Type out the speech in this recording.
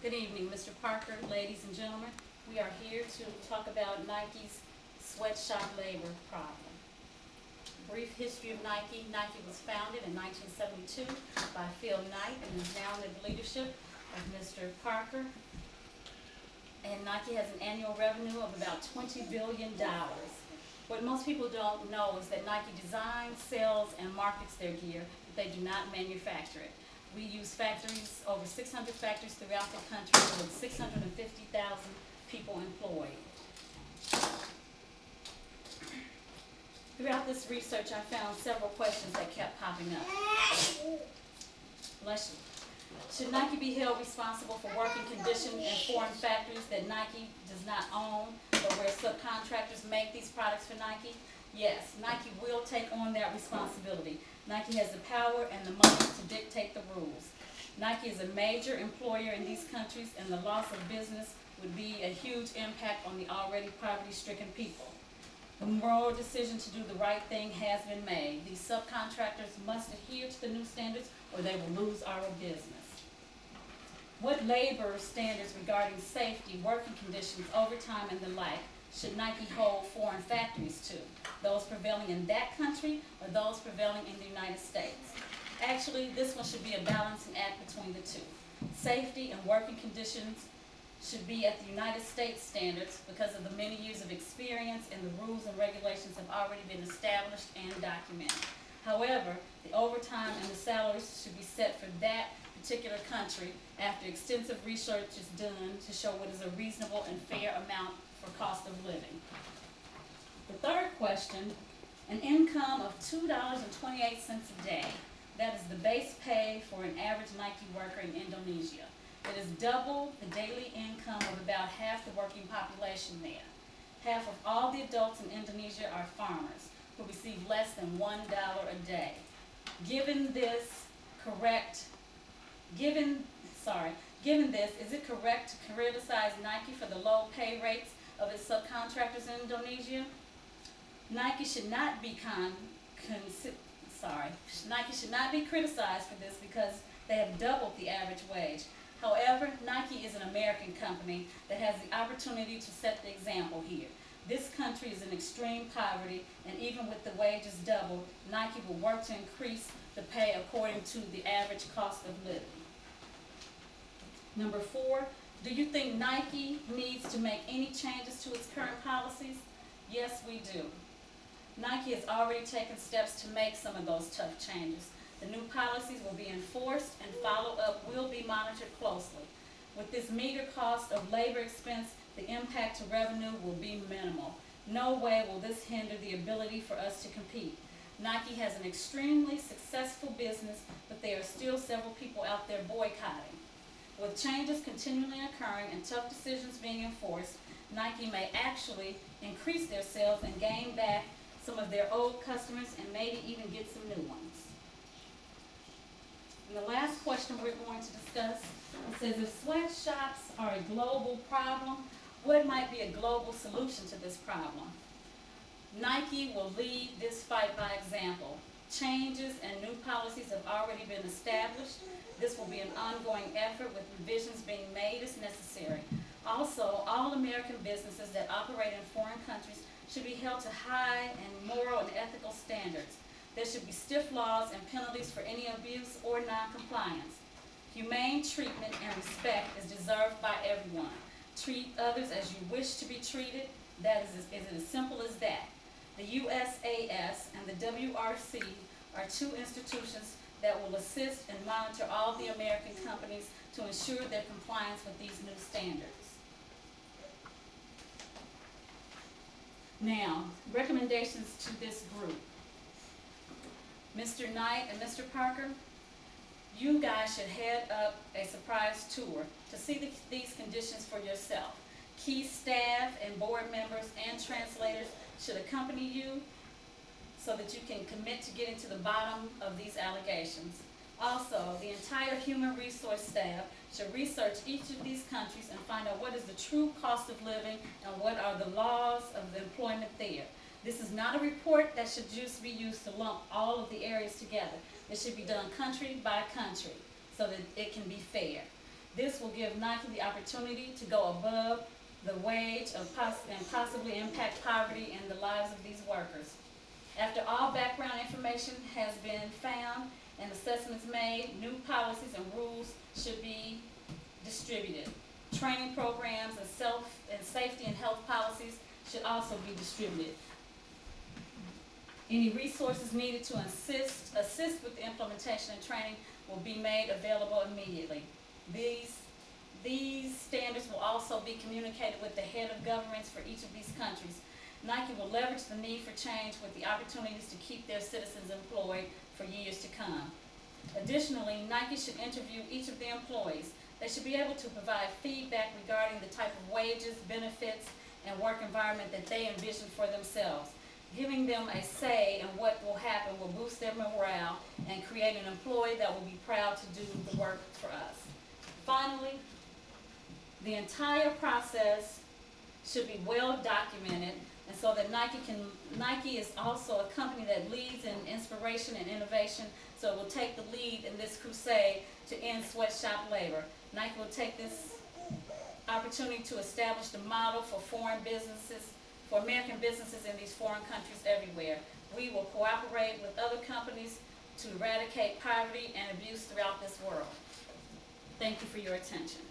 Good evening, Mr. Parker, ladies and gentlemen. We are here to talk about Nike's sweatshop labor problem. Brief history of Nike. Nike was founded in 1972 by Phil Knight and is now under the leadership of Mr. Parker. And Nike has an annual revenue of about $20 billion. What most people don't know is that Nike designs, sells, and markets their gear, but they do not manufacture it. We use factories, over 600 factories throughout the country with 650,000 people employed. Throughout this research, I found several questions that kept popping up. Bless you. Should Nike be held responsible for working conditions in foreign factories that Nike does not own, or where subcontractors make these products for Nike? Yes, Nike will take on that responsibility. Nike has the power and the money to dictate the rules. Nike is a major employer in these countries, and the loss of business would be a huge impact on the already poverty-stricken people. The moral decision to do the right thing has been made. These subcontractors must adhere to the new standards, or they will lose our business. What labor standards regarding safety, working conditions, overtime, and the like should Nike hold foreign factories to? Those prevailing in that country or those prevailing in the United States? Actually, this one should be a balancing act between the two. Safety and working conditions should be at the United States standards because of the many years of experience, and the rules and regulations have already been established and documented. However, the overtime and the salaries should be set for that particular country after extensive research is done to show what is a reasonable and fair amount for cost of living. The third question, an income of $2.28 a day. That is the base pay for an average Nike worker in Indonesia. It is double the daily income of about half the working population there. Half of all the adults in Indonesia are farmers who receive less than $1 a day. Given this, is it correct to criticize Nike for the low pay rates of its subcontractors in Indonesia? Nike should not be criticized for this because they have doubled the average wage. However, Nike is an American company that has the opportunity to set the example here. This country is in extreme poverty, and even with the wages doubled, Nike will work to increase the pay according to the average cost of living. Number 4, do you think Nike needs to make any changes to its current policies? Yes, we do. Nike has already taken steps to make some of those tough changes. The new policies will be enforced, and follow-up will be monitored closely. With this meager cost of labor expense, the impact to revenue will be minimal. No way will this hinder the ability for us to compete. Nike has an extremely successful business, but there are still several people out there boycotting. With changes continually occurring and tough decisions being enforced, Nike may actually increase their sales and gain back some of their old customers, and maybe even get some new ones. And the last question we're going to discuss, it says, if sweatshops are a global problem, what might be a global solution to this problem? Nike will lead this fight by example. Changes and new policies have already been established. This will be an ongoing effort with revisions being made as necessary. Also, all American businesses that operate in foreign countries should be held to high and moral and ethical standards. There should be stiff laws and penalties for any abuse or non-compliance. Humane treatment and respect is deserved by everyone. Treat others as you wish to be treated. That is it as simple as that. The USAS and the WRC are two institutions that will assist and monitor all the American companies to ensure their compliance with these new standards. Now, recommendations to this group. Mr. Knight and Mr. Parker, you guys should head up a surprise tour to see these conditions for yourself. Key staff and board members and translators should accompany you so that you can commit to getting to the bottom of these allegations. Also, the entire human resource staff should research each of these countries and find out what is the true cost of living and what are the laws of the employment there. This is not a report that should just be used to lump all of the areas together. It should be done country by country so that it can be fair. This will give Nike the opportunity to go above the wage and possibly impact poverty in the lives of these workers. After all background information has been found and assessments made, new policies and rules should be distributed. Training programs and safety and health policies should also be distributed. Any resources needed to assist with the implementation and training will be made available immediately. These standards will also be communicated with the head of governments for each of these countries. Nike will leverage the need for change with the opportunities to keep their citizens employed for years to come. Additionally, Nike should interview each of the employees. They should be able to provide feedback regarding the type of wages, benefits, and work environment that they envision for themselves. Giving them a say in what will happen will boost their morale and create an employee that will be proud to do the work for us. Finally, the entire process should be well documented, and so that Nike is also a company that leads in inspiration and innovation, so it will take the lead in this crusade to end sweatshop labor. Nike will take this opportunity to establish the model for American businesses in these foreign countries everywhere. We will cooperate with other companies to eradicate poverty and abuse throughout this world. Thank you for your attention.